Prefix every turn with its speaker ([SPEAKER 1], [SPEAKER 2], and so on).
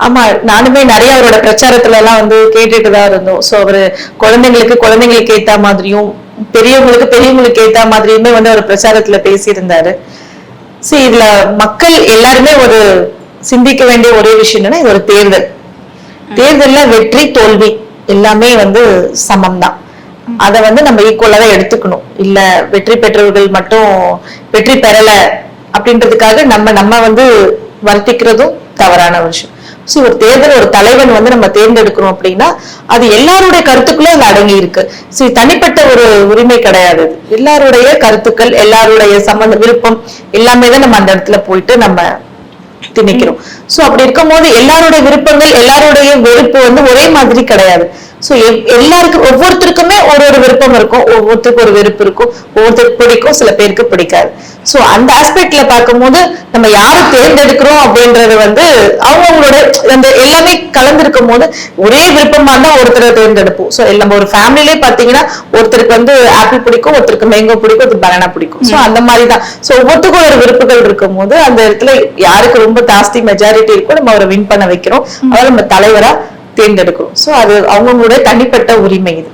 [SPEAKER 1] ஆமா, நானுமே நிறைய அவரோட பிரச்சாரத்துல எல்லாம் வந்து கேட்டுட்டுதான் இருந்தோம். சோ அவரு குழந்தைங்களுக்கு ஏத்த மாதிரியும் பெரியவங்களுக்கு ஏத்த மாதிரியுமே வந்து அவர் பிரச்சாரத்துல பேசியிருந்தாரு. சரி, இதுல மக்கள் எல்லாருமே ஒரு சிந்திக்க வேண்டிய ஒரே விஷயம் என்னன்னா, இது ஒரு தேர்தல்ல வெற்றி தோல்வி எல்லாமே வந்து சமம் தான். அதை வந்து நம்ம ஈக்குவலா தான் எடுத்துக்கணும். இல்ல வெற்றி பெற்றவர்கள் மட்டும் வெற்றி பெறல அப்படின்றதுக்காக நம்ம வந்து வருத்திக்கிறதும் தவறான விஷயம். சோ ஒரு தேர்தல், ஒரு தலைவன் வந்து நம்ம தேர்ந்தெடுக்கணும் அப்படின்னா அது எல்லாருடைய கருத்துக்களும் அது அடங்கி இருக்கு. சரி, தனிப்பட்ட ஒரு உரிமை கிடையாது. எல்லாருடைய கருத்துக்கள், எல்லாருடைய விருப்பம் எல்லாமே தான் நம்ம அந்த இடத்துல போயிட்டு நம்ம திணிக்கிறோம். சோ அப்படி இருக்கும் போது எல்லாருடைய விருப்பங்கள், எல்லாருடைய வெறுப்பு வந்து ஒரே மாதிரி கிடையாது. சோ ஒவ்வொருத்தருக்குமே ஒரு விருப்பம் இருக்கும், ஒவ்வொருத்தருக்கும் ஒரு வெறுப்பு இருக்கும், ஒவ்வொருத்தருக்கு பிடிக்கும், சில பேருக்கு பிடிக்காது. சோ அந்த ஆஸ்பெக்ட்ல பார்க்கும்போது நம்ம யாரை தேர்ந்தெடுக்கிறோம் அப்படின்றது வந்து அவங்களோட அந்த எல்லாமே கலந்துருக்கும் போது ஒரே விருப்பமா தான் ஒருத்தரை தேர்ந்தெடுப்போம். சோ நம்ம ஒரு ஃபேமிலிலே பாத்தீங்கன்னா ஒருத்தருக்கு வந்து ஆப்பிள் பிடிக்கும், ஒருத்தருக்கு மேங்கோ பிடிக்கும், ஒருத்தருக்கு பனானா பிடிக்கும். சோ அந்த மாதிரிதான். சோ ஒவ்வொருத்துக்கும் ஒரு விருப்புகள் இருக்கும் போது அந்த இடத்துல யாருக்கு ரொம்ப ஜாஸ்தி மெஜாரிட்டி இருக்கோ நம்ம அவரை வின் பண்ண வைக்கிறோம், அவரை நம்ம தலைவரா தேர்ந்தெடுக்கிறோம். சோ அது அவங்களுடைய தனிப்பட்ட உரிமை இது.